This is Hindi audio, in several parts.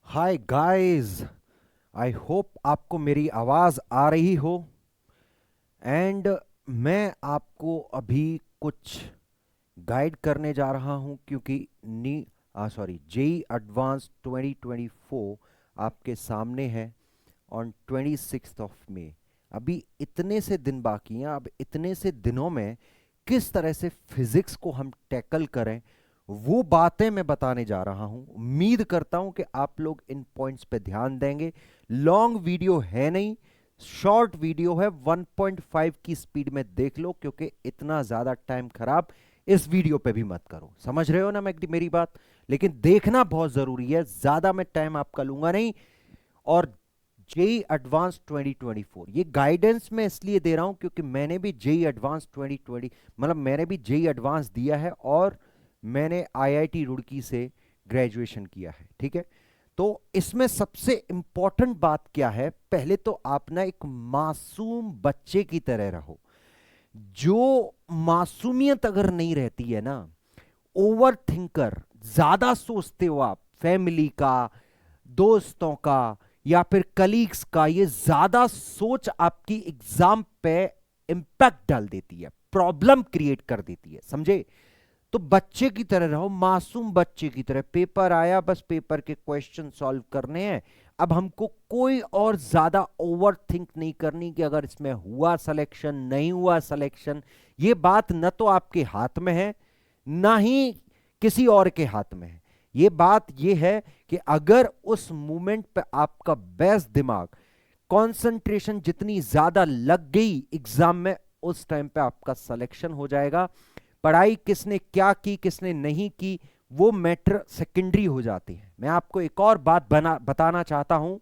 Hi guys. आई होप आपको मेरी आवाज़ आ रही हो। एंड मैं आपको अभी कुछ गाइड करने जा रहा हूं क्योंकि नी जेई एडवांस 2024 आपके सामने है ऑन 26 ऑफ मई। अभी इतने से दिन बाकी हैं। अब इतने से दिनों में किस तरह से फिजिक्स को हम टैकल करें वो बातें मैं बताने जा रहा हूं। उम्मीद करता हूं कि आप लोग इन पॉइंट्स पे ध्यान देंगे। लॉन्ग वीडियो है नहीं, शॉर्ट वीडियो है। 1.5 की स्पीड में देख लो क्योंकि इतना ज्यादा टाइम खराब इस वीडियो पे भी मत करो। समझ रहे हो ना मेरी बात? लेकिन देखना बहुत जरूरी है। ज्यादा मैं टाइम आपका लूंगा नहीं। और जेई एडवांस 2024 ये गाइडेंस मैं इसलिए दे रहा हूं क्योंकि मैंने भी जेई एडवांस 2020 मैंने भी जेई एडवांस दिया है और मैंने आईआईटी रुड़की से ग्रेजुएशन किया है। ठीक है, तो इसमें सबसे इंपॉर्टेंट बात क्या है? पहले तो आप ना एक मासूम बच्चे की तरह रहो। जो मासूमियत अगर नहीं रहती है ना, ओवर थिंकर, ज्यादा सोचते हो आप फैमिली का, दोस्तों का या फिर कलीग्स का, ये ज्यादा सोच आपकी एग्जाम पे इंपैक्ट डाल देती है, प्रॉब्लम क्रिएट कर देती है। समझे? तो बच्चे की तरह रहो, मासूम बच्चे की तरह। पेपर आया, बस पेपर के क्वेश्चन सॉल्व करने हैं। अब हमको कोई और ज्यादा ओवर थिंक नहीं करनी कि अगर इसमें हुआ सिलेक्शन नहीं हुआ सिलेक्शन। ये बात न तो आपके हाथ में है ना ही किसी और के हाथ में है। ये बात ये है कि अगर उस मोमेंट पे आपका बेस्ट दिमाग, कंसंट्रेशन जितनी ज्यादा लग गई एग्जाम में, उस टाइम पे आपका सिलेक्शन हो जाएगा। पढ़ाई किसने क्या की किसने नहीं की वो मैटर सेकेंडरी हो जाती है। मैं आपको एक और बात बताना चाहता हूं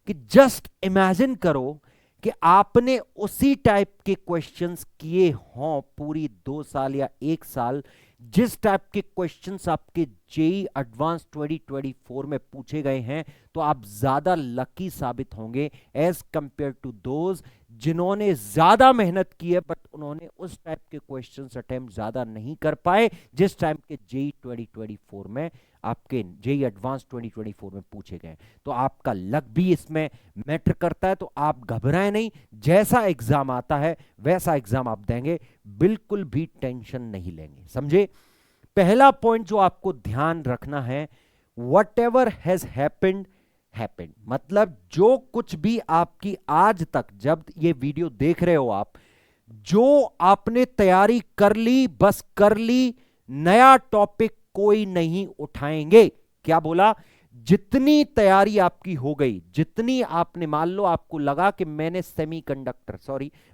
कि जस्ट इमेजिन करो कि आपने उसी टाइप के क्वेश्चंस किए हों पूरी 2 साल या 1 साल। जिस टाइप के क्वेश्चंस आपके जेई एडवांस 2024 में पूछे गए हैं, तो आप ज्यादा लकी साबित होंगे एज कंपेयर टू दोज जिन्होंने ज्यादा मेहनत की है बट उन्होंने उस टाइप के क्वेश्चंस अटेम्प्ट ज्यादा नहीं कर पाए जिस टाइप के जेई 2024 में, आपके जेई एडवांस 2024 में पूछे गए। तो आपका लक भी इसमें मैटर करता है। तो आप घबराएं नहीं, जैसा एग्जाम आता है वैसा एग्जाम आप देंगे, बिल्कुल भी टेंशन नहीं लेंगे। समझे? पहला पॉइंट जो आपको ध्यान रखना है, what ever has happened happened. मतलब जो कुछ भी आपकी आज तक, जब ये वीडियो देख रहे हो आप, जो आपने तैयारी कर ली बस कर ली, नया टॉपिक कोई नहीं उठाएंगे। क्या बोला? जितनी तैयारी आपकी हो गई, जितनी आपने, मान लो आपको लगा कि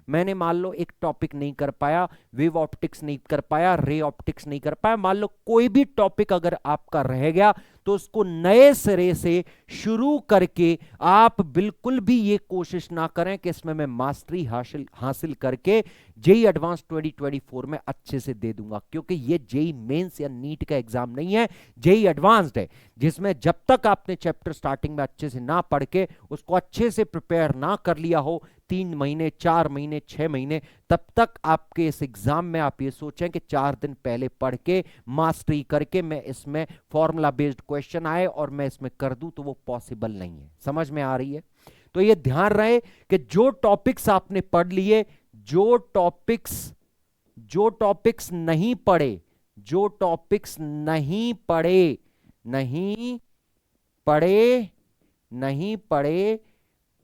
मैंने मान लो एक टॉपिक नहीं कर पाया, वेव ऑप्टिक्स नहीं कर पाया, रे ऑप्टिक्स नहीं कर पाया, मान लो कोई भी टॉपिक अगर आपका रह गया, तो उसको नए सिरे से शुरू करके आप बिल्कुल भी ये कोशिश ना करें कि इसमें मैं मास्टरी हासिल हासिल करके जेई एडवांस 2024 में अच्छे से दे दूंगा। क्योंकि ये जेई मेंस या नीट का एग्जाम नहीं है, जेई एडवांस्ड है, जिसमें जब तक आपने चैप्टर स्टार्टिंग में अच्छे से ना पढ़ के उसको अच्छे से प्रिपेयर ना कर लिया हो, 3 महीने 4 महीने 6 महीने, तब तक आपके इस एग्जाम में आप ये सोचें कि 4 दिन पहले पढ़ के मास्टरी करके मैं इसमें फॉर्मूला बेस्ड क्वेश्चन आए और मैं इसमें कर दूं, तो वो पॉसिबल नहीं है। समझ में आ रही है? तो ये ध्यान रहे कि जो टॉपिक्स आपने पढ़ लिए, जो टॉपिक्स जो टॉपिक्स नहीं पढ़े, जो टॉपिक्स नहीं पढ़े, नहीं पढ़े, नहीं पढ़े,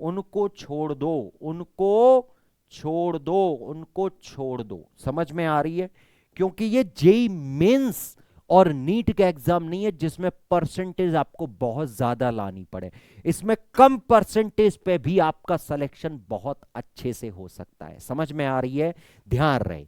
उनको छोड़ दो, उनको छोड़ दो, उनको छोड़ दो। समझ में आ रही है? क्योंकि ये जेई मेंस और नीट का एग्जाम नहीं है जिसमें परसेंटेज आपको बहुत ज्यादा लानी पड़े। इसमें कम परसेंटेज पे भी आपका सिलेक्शन बहुत अच्छे से हो सकता है। समझ में आ रही है? ध्यान रहे।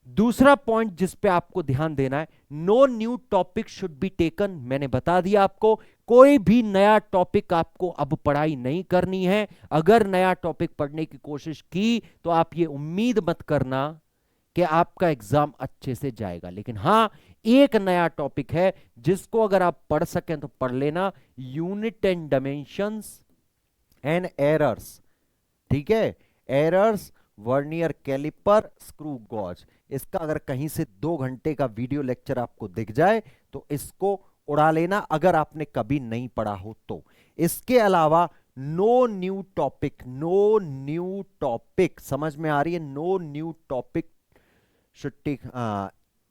दूसरा पॉइंट जिस पे आपको ध्यान देना है, no new topic should be taken. मैंने बता दिया आपको, कोई भी नया टॉपिक आपको अब पढ़ाई नहीं करनी है। अगर नया टॉपिक पढ़ने की कोशिश की तो आप ये उम्मीद मत करना कि आपका एग्जाम अच्छे से जाएगा। लेकिन हां, एक नया टॉपिक है जिसको अगर आप पढ़ सकें तो पढ़ लेना, unit and dimensions and errors. ठीक है? Errors, vernier caliper, screw gauge. इसका अगर कहीं से 2 घंटे का वीडियो लेक्चर आपको दिख जाए तो इसको उड़ा लेना अगर आपने कभी नहीं पढ़ा हो तो। इसके अलावा no new topic, no new topic, समझ में आ रही है? No new topic should take,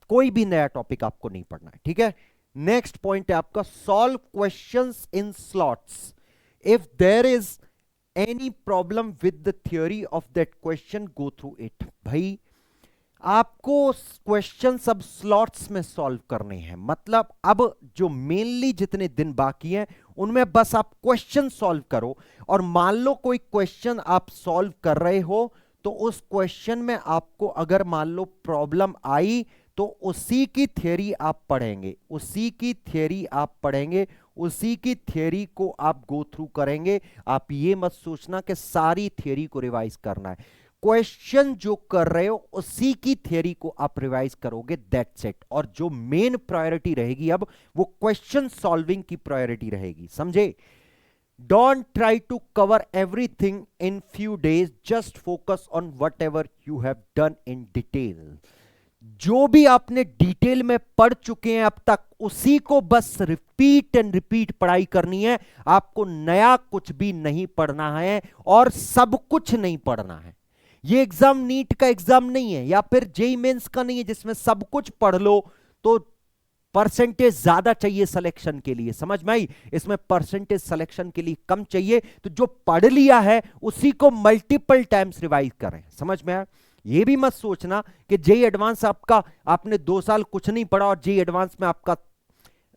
कोई भी नया टॉपिक आपको नहीं पढ़ना है, ठीक है। नेक्स्ट पॉइंट है आपका solve questions in slots if there is any problem with the theory of that question go through it. भाई आपको क्वेश्चन सब स्लॉट्स में सॉल्व करने हैं, मतलब अब जो मेनली जितने दिन बाकी हैं उनमें बस आप क्वेश्चन सॉल्व करो। और मान लो कोई क्वेश्चन आप सॉल्व कर रहे हो तो उस क्वेश्चन में आपको अगर मान लो प्रॉब्लम आई तो उसी की थ्योरी आप पढ़ेंगे, उसी की थ्योरी आप पढ़ेंगे, उसी की थ्योरी को आप गो थ्रू करेंगे। आप ये मत सोचना कि सारी थ्योरी को रिवाइज करना है, क्वेश्चन जो कर रहे हो उसी की थ्योरी को आप रिवाइज करोगे, दैट्स इट। और जो मेन प्रायोरिटी रहेगी अब वो क्वेश्चन सॉल्विंग की प्रायोरिटी रहेगी, समझे? Don't try to cover everything in few days, just focus on whatever you have done in detail. जो भी आपने डिटेल में पढ़ चुके हैं अब तक उसी को बस रिपीट एंड रिपीट पढ़ाई करनी है। आपको नया कुछ भी नहीं पढ़ना है और सब कुछ नहीं पढ़ना है। ये एग्जाम नीट का एग्जाम नहीं है या फिर जेईई मेंस का नहीं है जिसमें सब कुछ पढ़ लो तो परसेंटेज ज्यादा चाहिए सिलेक्शन के लिए, समझ में आई? इसमें परसेंटेज सिलेक्शन के लिए कम चाहिए, तो जो पढ़ लिया है उसी को मल्टीपल टाइम्स रिवाइज करें, समझ में आया? ये भी मत सोचना कि जेईई एडवांस आपका आपने 2 साल कुछ नहीं पढ़ा और जेईई एडवांस में आपका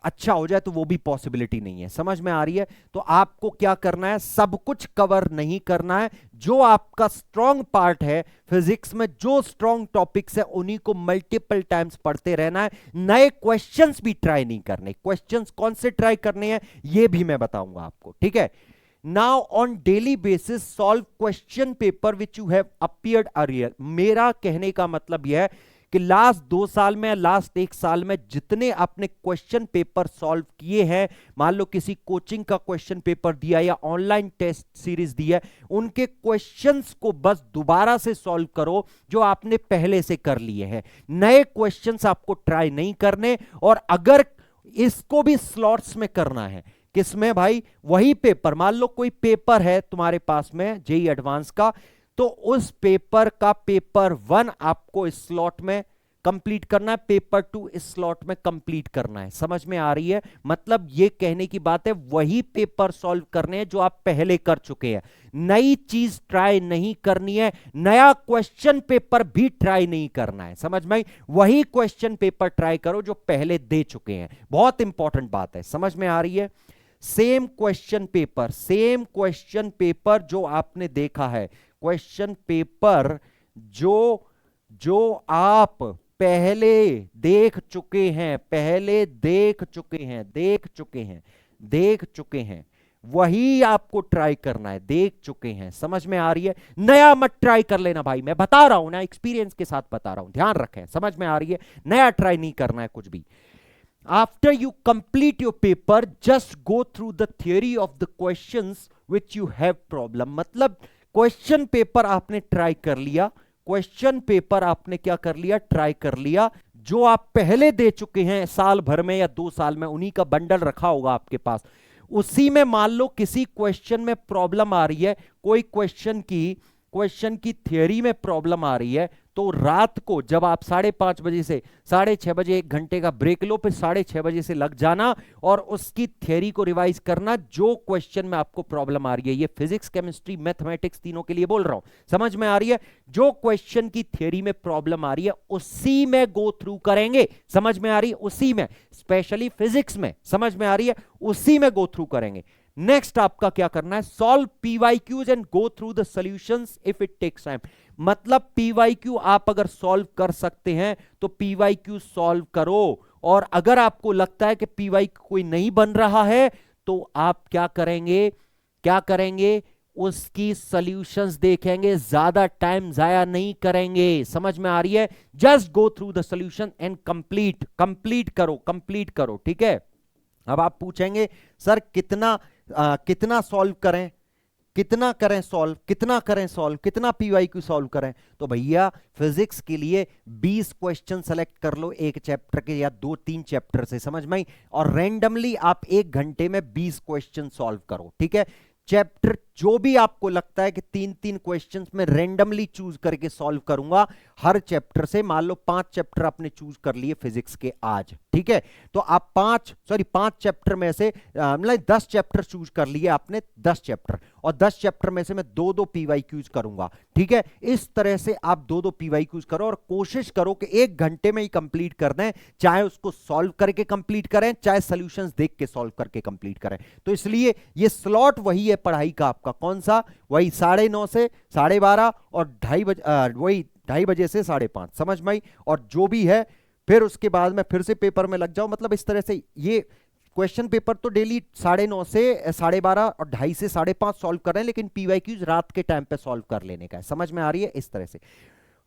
अच्छा हो जाए, तो वो भी पॉसिबिलिटी नहीं है, समझ में आ रही है? तो आपको क्या करना है, सब कुछ कवर नहीं करना है। जो आपका स्ट्रॉन्ग पार्ट है फिजिक्स में, जो स्ट्रॉन्ग टॉपिक्स है उन्हीं को मल्टीपल टाइम्स पढ़ते रहना है। नए क्वेश्चंस भी ट्राई नहीं करने। क्वेश्चंस कौन से ट्राई करने हैं ये भी मैं बताऊंगा आपको, ठीक है? Now on daily basis solve question paper which you have appeared earlier. मेरा कहने का मतलब यह है कि लास्ट 2 साल में, लास्ट 1 साल में जितने आपने क्वेश्चन पेपर सॉल्व किए हैं, मान लो किसी कोचिंग का क्वेश्चन पेपर दिया या ऑनलाइन टेस्ट सीरीज दिया, उनके क्वेश्चंस को बस दोबारा से सॉल्व करो जो आपने पहले से कर लिए हैं। नए क्वेश्चंस आपको ट्राई नहीं करने। और अगर इसको भी स्लॉट्स में करना है, किसमें भाई? वही पेपर, मान लो कोई पेपर है तुम्हारे पास में जेईई एडवांस का, तो उस पेपर का पेपर 1 आपको इस स्लॉट में कंप्लीट करना है, पेपर 2 इस स्लॉट में कंप्लीट करना है, समझ में आ रही है? मतलब ये कहने की बात है वही पेपर सॉल्व करने हैं जो आप पहले कर चुके हैं, नई चीज ट्राई नहीं करनी है, नया क्वेश्चन पेपर भी ट्राई नहीं करना है, समझ में? वही क्वेश्चन पेपर ट्राई करो जो पहले दे चुके हैं। बहुत इंपॉर्टेंट बात है, समझ में आ रही है? Same question paper, same question paper जो आपने देखा है, क्वेश्चन पेपर जो आप पहले देख चुके हैं, पहले देख चुके हैं, वही आपको ट्राई करना है, देख चुके हैं, समझ में आ रही है? नया मत ट्राई कर लेना भाई, मैं बता रहा हूं ना, एक्सपीरियंस के साथ बता रहा हूं, ध्यान रखें, समझ में आ रही है? नया ट्राई नहीं करना है कुछ भी। After you complete your paper, just go through the theory of the questions which you have problem। मतलब क्वेश्चन पेपर आपने ट्राई कर लिया, क्वेश्चन पेपर आपने क्या कर लिया? ट्राई कर लिया, जो आप पहले दे चुके हैं साल भर में या 2 साल में, उन्हीं का बंडल रखा होगा आपके पास। उसी में मान लो किसी क्वेश्चन में प्रॉब्लम आ रही है, कोई क्वेश्चन की थियरी में प्रॉब्लम आ रही है, तो रात को जब आप 5:30 बजे से 6:30 बजे 1 घंटे का ब्रेक लो, फिर 6:30 बजे से लग जाना और उसकी थियरी को रिवाइज करना जो क्वेश्चन में आपको प्रॉब्लम आ रही है। ये फिजिक्स, केमिस्ट्री, मैथमेटिक्स तीनों के लिए बोल रहा हूं, समझ में आ रही है? जो क्वेश्चन की थियरी में प्रॉब्लम आ रही है उसी में गो थ्रू करेंगे, समझ में आ रही है? उसी में, स्पेशली फिजिक्स में, समझ में आ रही है? उसी में गो थ्रू करेंगे। नेक्स्ट आपका क्या करना है? Solve PYQs and go through the solutions if it takes time. मतलब पीवाईक्यू आप अगर सॉल्व कर सकते हैं तो पीवाईक्यू सॉल्व करो, और अगर आपको लगता है कि पीवाईक्यू कोई नहीं बन रहा है तो आप क्या करेंगे? उसकी सॉल्यूशंस देखेंगे, ज्यादा टाइम जाया नहीं करेंगे, समझ में आ रही है? Just go through the solution and complete करो, ठीक है? अब आप पूछेंगे सर कितना सॉल्व करें? कितना करें सॉल्व, कितना करें सॉल्व, कितना पीवाईक्यू सॉल्व करें? तो भैया फिजिक्स के लिए 20 क्वेश्चन सेलेक्ट कर लो एक चैप्टर के या 2-3 चैप्टर से, समझ में आई? और रैंडमली आप 1 घंटे में 20 क्वेश्चन सॉल्व करो, ठीक है? चैप्टर जो भी आपको लगता है कि 3-3 क्वेश्चंस में रैंडमली चूज करके सॉल्व करूंगा हर चैप्टर से। मान लो 5 चैप्टर आपने चूज कर लिए फिजिक्स के आज, ठीक है? तो आप 5 चैप्टर में से मतलब 10 चैप्टर चूज कर लिए आपने, 10 चैप्टर, और 10 चैप्टर में से मैं 2-2 पीवाईक्यूज करूंगा, ठीक है? इस तरह से आप 2-2 पीवाईक्यूज करो और कोशिश करो कि 1 घंटे में ही कंप्लीट कर दें, चाहे उसको सॉल्व करके कंप्लीट करें, चाहे सॉल्यूशंस देख के सॉल्व करके कंप्लीट करें। तो इसलिए ये स्लॉट वही है पढ़ाई का आपका, कौन सा? वही 9:30 से 12:30 और 2:30 बजे से 5:30, समझ में आई? और जो भी है फिर उसके बाद में फिर से पेपर में लग जाओ, मतलब इस तरह से ये क्वेश्चन पेपर तो डेली 9:30 से 12:30 और 2:30 से 5:30 सॉल्व कर रहे हैं, लेकिन पीवाईक्यूज रात के टाइम पे सॉल्व कर लेने का है। समझ में आ रही है? इस तरह से।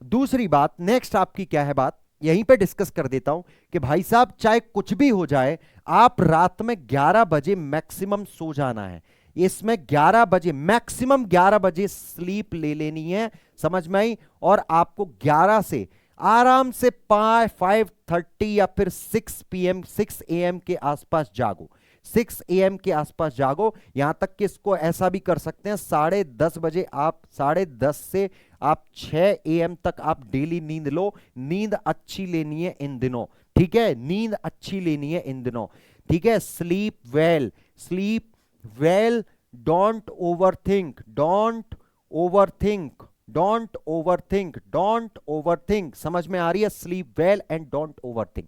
दूसरी बात, नेक्स्ट आपकी क्या है बात, यहीं पे डिस्कस कर देता हूं कि भाई साहब चाहे कुछ भी हो जाए, आप रात में 11 बजे मैक्सिमम सो जाना है। इसमें 11 बजे मैक्सिमम 11 बजे स्लीप ले लेनी है, समझ में आई? और आपको 11 से आराम से 5:30 या फिर 6 AM के आसपास जागो, 6 AM के आसपास जागो। यहां तक कि इसको ऐसा भी कर सकते हैं 10:30 बजे, आप 10:30 से आप 6 AM तक आप डेली नींद लो। नींद अच्छी लेनी है इन दिनों, ठीक है? नींद अच्छी लेनी है इन दिनों, ठीक है? Sleep well, sleep well, don't overthink, don't overthink, don't overthink, don't overthink. समझ में आ रही है? Sleep well and don't overthink.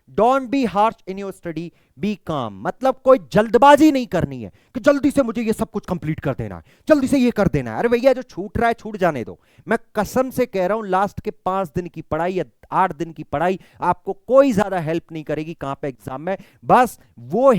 Don't be harsh in your study, be calm. मतलब कोई जल्दबाजी नहीं करनी है कि जल्दी से मुझे ये सब कुछ कंप्लीट कर देना है, जल्दी से ये कर देना है। अरे भैया जो छूट रहा है छूट जाने दो। मैं कसम से कह रहा हूं, लास्ट के 5 दिन की पढ़ाई या 8 दिन की पढ़ाई आपको कोई ज्यादा हेल्प नहीं करेगी कहां पे एग्जाम में। बस वो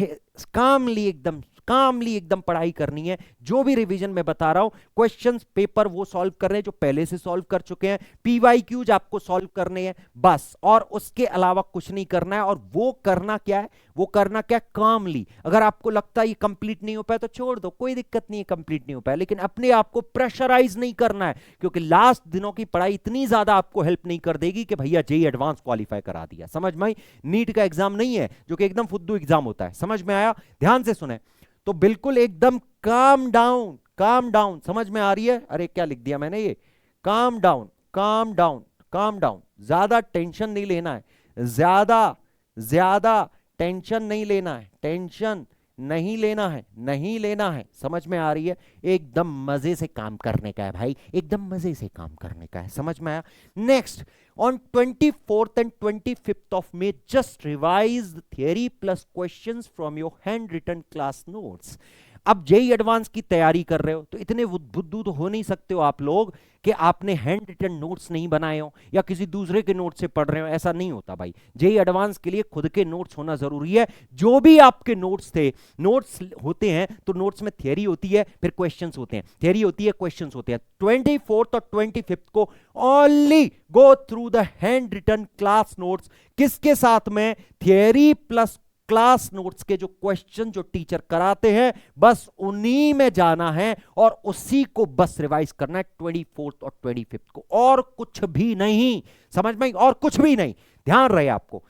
कामली एकदम पढ़ाई करनी है। जो भी रिवीजन में बता रहा हूं, क्वेश्चंस पेपर वो सॉल्व कर रहे हैं जो पहले से सॉल्व कर चुके हैं, पीवाईक्यूज आपको सॉल्व करने हैं बस, और उसके अलावा कुछ नहीं करना है। और वो करना क्या है? वो करना क्या? कामली। अगर आपको लगता है ये कंप्लीट नहीं हो पाया तो छोड़ दो, कोई दिक्कत नहीं है, कंप्लीट नहीं हो पाया, लेकिन अपने आप को प्रेशराइज नहीं करना है, क्योंकि लास्ट दिनों की पढ़ाई इतनी ज्यादा आपको हेल्प नहीं कर देगी कि भैया जेईई एडवांस क्वालिफाई करा दिया। समझ में आई? नीट का एग्जाम नहीं है जो कि एकदम फुद्दू एग्जाम होता है। समझ में आया? ध्यान से सुने। तो बिल्कुल एकदम काम डाउन, काम डाउन। समझ में आ रही है? अरे क्या लिख दिया मैंने ये? Calm down, calm down, calm down. ज्यादा टेंशन नहीं लेना है, ज्यादा टेंशन नहीं लेना है, टेंशन नहीं लेना है, नहीं लेना है। समझ में आ रही है? एकदम मजे से काम करने का है भाई, एकदम मजे से काम करने का है। समझ में आया? Next, on 24th and 25th of May, just revise the theory plus questions from your handwritten class notes. अब जेईई एडवांस की तैयारी कर रहे हो तो इतने बुद्धू तो हो नहीं सकते हो आप लोग कि आपने हैंड रिटन नोट्स नहीं बनाए हो या किसी दूसरे के नोट से पढ़ रहे हो। ऐसा नहीं होता भाई। जेईई एडवांस के लिए खुद के नोट्स होना जरूरी है। जो भी आपके नोट्स थे, नोट्स होते हैं तो नोट्स में थियरी होती है, फिर क्वेश्चंस होते हैं, थियरी होती है, क्वेश्चंस होते हैं। 24th और 25th को only go through the handwritten class notes. किसके साथ में? थियरी प्लस क्लास नोट्स के जो क्वेश्चन जो टीचर कराते हैं, बस उन्हीं में जाना है और उसी को बस रिवाइज करना है 24th और 25th को, और कुछ भी नहीं। समझ में? और कुछ भी नहीं। ध्यान रहे आपको,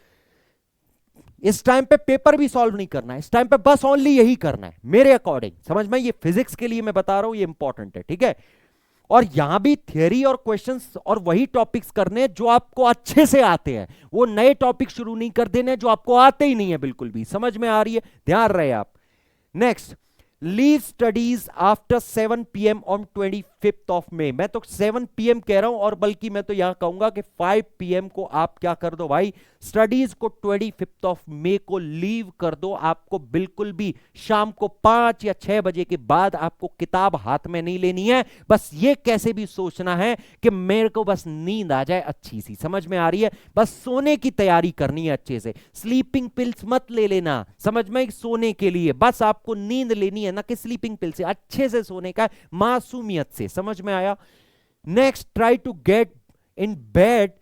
इस टाइम पे पेपर भी सॉल्व नहीं करना है, इस टाइम पे बस ओनली यही करना है मेरे अकॉर्डिंग। समझ में? ये फिजिक्स के लिए मैं बता रहा हूं, ये इंपॉर्टेंट है, ठीक है? और यहां भी थियरी और क्वेश्चंस और वही टॉपिक्स करने जो आपको अच्छे से आते हैं। वो नए टॉपिक शुरू नहीं कर देने जो आपको आते ही नहीं है बिल्कुल भी। समझ में आ रही है? ध्यान रहे आप। Next, leave studies after 7 PM on 25th of May। मैं तो 7 PM कह रहा हूं, और बल्कि मैं तो यहां कहूंगा कि 5 PM को आप क्या कर दो भाई, स्टडीज को 25th of May को लीव कर दो। आपको बिल्कुल भी शाम को 5 या 6 बजे के बाद आपको किताब हाथ में नहीं लेनी है। बस ये कैसे भी सोचना है कि मेरे को बस नींद आ जाए अच्छी सी। समझ में आ रही है? बस सोने की तैयारी करनी है अच्छे से। स्लीपिंग पिल्स मत ले लेना, समझ में? सोने के लिए बस आपको नींद लेनी है, ना कि स्लीपिंग पिल से। अच्छे से सोने का, मासूमियत से। समझ में आया? Next, try to get in bed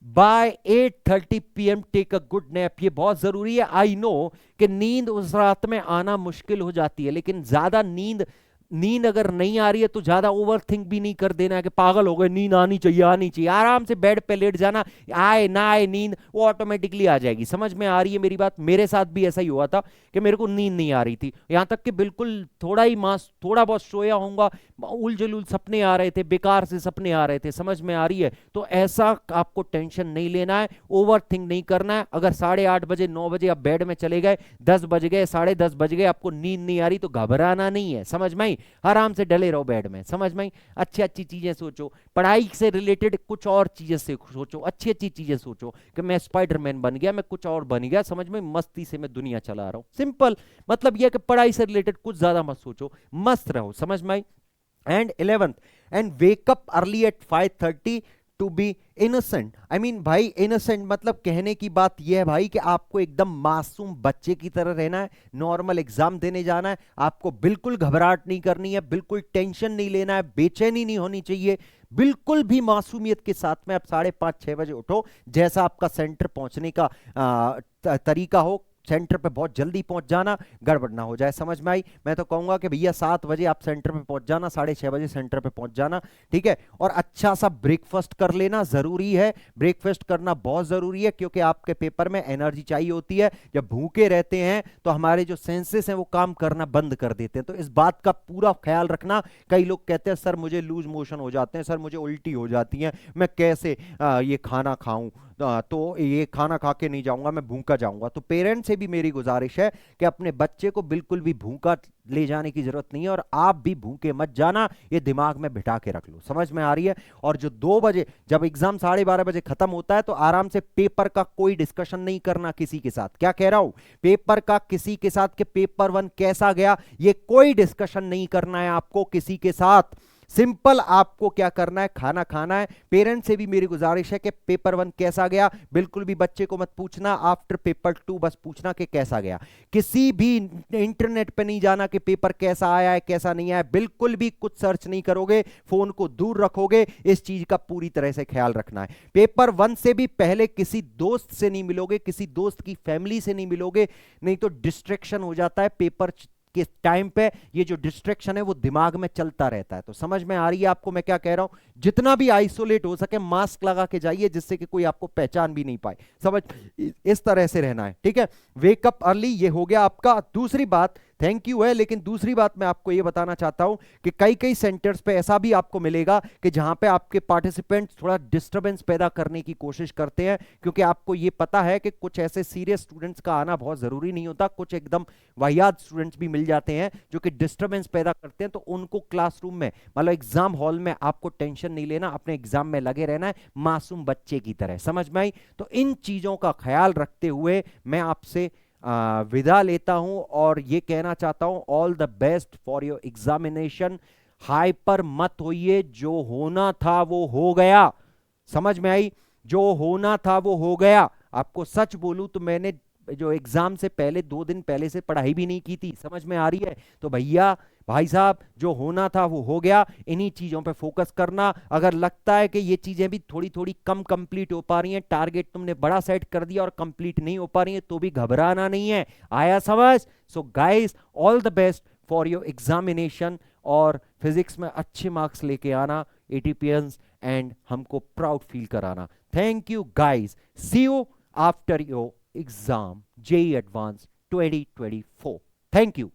by 8:30 PM, take a good nap. ये बहुत जरूरी है। आई नो कि नींद उस रात में आना मुश्किल हो जाती है, लेकिन ज्यादा नींद नींद अगर नहीं आ रही है तो ज्यादा ओवर थिंक भी नहीं कर देना है कि पागल हो गए, नींद आनी चाहिए आनी चाहिए। आराम से बेड पे लेट जाना, आए ना आए नींद वो ऑटोमेटिकली आ जाएगी। समझ में आ रही है मेरी बात? मेरे साथ भी ऐसा ही हुआ था कि मेरे को नींद नहीं आ रही थी, यहां तक कि बिल्कुल थोड़ा ही मास थोड़ा बहुत सोया होऊंगा, उलझुल सपने आ रहे थे, बेकार से सपने आ रहे थे। समझ में आ रही है? तो ऐसा आपको टेंशन नहीं लेना है, ओवर थिंक नहीं करना है। अगर 8:30 बजे 9 बजे आप बेड में चले गए, 10 बज गए, 10:30 बज गए, आपको नींद नहीं आ रही तो घबराना नहीं है। समझ में आई? आराम से डले रहो बेड में। समझ में आई? अच्छी अच्छी चीजें सोचो, पढ़ाई से रिलेटेड कुछ और चीजें से सोचो, अच्छी अच्छी चीजें सोचो कि मैं स्पाइडरमैन बन गया, मैं कुछ और बन गया। समझ में? मस्ती से मैं दुनिया चला रहा हूं। सिंपल मतलब यह कि पढ़ाई से रिलेटेड कुछ ज्यादा मत सोचो, मस्त रहो। समझ में आई? And 11th, and wake up early at 5:30 to be innocent. I mean भाई इनोसेंट मतलब कहने की बात यह है भाई कि आपको एकदम मासूम बच्चे की तरह रहना है। नॉर्मल एग्जाम देने जाना है, आपको बिल्कुल घबराहट नहीं करनी है, बिल्कुल टेंशन नहीं लेना है, बेचैनी नहीं होनी चाहिए, बिल्कुल भी मासूमियत के साथ में आप 5:30-6 बजे उठो। जैसा आपका सेंटर पहुंचने का तरीका हो, सेंटर पे बहुत जल्दी पहुंच जाना, गड़बड़ ना हो जाए। समझ में आई? मैं तो कहूंगा कि भैया 7 बजे आप सेंटर पे पहुंच जाना, 6:30 बजे सेंटर पे पहुंच जाना, ठीक है। और अच्छा सा ब्रेकफास्ट कर लेना जरूरी है, ब्रेकफास्ट करना बहुत जरूरी है, क्योंकि आपके पेपर में एनर्जी चाहिए होती है। जब भूखे रहते हैं तो हमारे जो सेंसेस हैं वो काम करना बंद कर देते हैं, तो इस बात का पूरा ख्याल रखना। कई लोग कहते हैं सर मुझे लूज मोशन हो जाते हैं, सर मुझे उल्टी हो जाती है, मैं कैसे ये खाना खाऊं, तो ये खाना खा के नहीं जाऊंगा, मैं भूखा जाऊंगा। तो पेरेंट्स से भी मेरी गुजारिश है कि अपने बच्चे को बिल्कुल भी भूखा ले जाने की जरूरत नहीं है, और आप भी भूखे मत जाना, ये दिमाग में बिठा के रख लो। समझ में आ रही है? और जो 2 बजे जब एग्जाम 12:30 बजे खत्म होता है तो आराम से पेपर का कोई डिस्कशन नहीं करना किसी के साथ। क्या कह रहा हूं? पेपर का किसी के साथ के पेपर 1 कैसा गया ये कोई डिस्कशन नहीं करना है आपको किसी के साथ। सिंपल आपको क्या करना है, खाना खाना है। पेरेंट्स से भी मेरी गुजारिश है कि पेपर 1 कैसा गया बिल्कुल भी बच्चे को मत पूछना, आफ्टर पेपर 2 बस पूछना कि कैसा गया। किसी भी इंटरनेट पे नहीं जाना कि पेपर कैसा आया है कैसा नहीं आया, बिल्कुल भी कुछ सर्च नहीं करोगे, फोन को दूर रखोगे। इस चीज का पूरी तरह से ख्याल रखना है। पेपर 1 से भी पहले किसी दोस्त से नहीं मिलोगे, किसी दोस्त की फैमिली से नहीं मिलोगे, नहीं तो डिस्ट्रैक्शन हो जाता है पेपर के टाइम पे। ये जो डिस्ट्रैक्शन है वो दिमाग में चलता रहता है। तो समझ में आ रही है आपको मैं क्या कह रहा हूं? जितना भी आइसोलेट हो सके मास्क लगा के जाइए, जिससे कि कोई आपको पहचान भी नहीं पाए। समझ इस तरह से रहना है, ठीक है। वेकअप अर्ली ये हो गया आपका। दूसरी बात, थैंक यू है, लेकिन दूसरी बात मैं आपको ये बताना चाहता हूं कि कई कई सेंटर्स पे ऐसा भी आपको मिलेगा कि जहां पे आपके पार्टिसिपेंट्स थोड़ा डिस्टरबेंस पैदा करने की कोशिश करते हैं, क्योंकि आपको ये पता है कि कुछ ऐसे सीरियस स्टूडेंट्स का आना बहुत जरूरी नहीं होता, कुछ एकदम वाहियात स्टूडेंट्स भी मिल जाते हैं जो कि डिस्टरबेंस पैदा करते हैं। तो उनको क्लासरूम में मतलब एग्जाम हॉल में आपको टेंशन नहीं लेना, अपने एग्जाम में लगे रहना है मासूम बच्चे की तरह। समझ में आई? तो इन चीजों का ख्याल रखते हुए मैं आपसे विदा लेता हूं और ये कहना चाहता हूं all the best for your examination. Hyper मत होइए, जो होना था वो हो गया। समझ में आई? जो होना था वो हो गया। आपको सच बोलूं तो मैंने जो एग्जाम से पहले 2 दिन पहले से पढ़ाई भी नहीं की थी। समझ में आ रही है? तो भैया भाई साहब जो होना था वो हो गया, इन्हीं चीजों पे फोकस करना। अगर लगता है कि ये चीजें भी थोड़ी थोड़ी कम कंप्लीट हो पा रही हैं, टारगेट तुमने बड़ा सेट कर दिया और कंप्लीट नहीं हो पा रही है, तो भी घबराना नहीं है। आया समझ? So guys all the best for your examination, और फिजिक्स में अच्छे मार्क्स लेके आना, एटीपीएंस, एंड हमको प्राउड फील कराना। Thank you guys, see you after your exam JEE Advanced 2024. Thank you.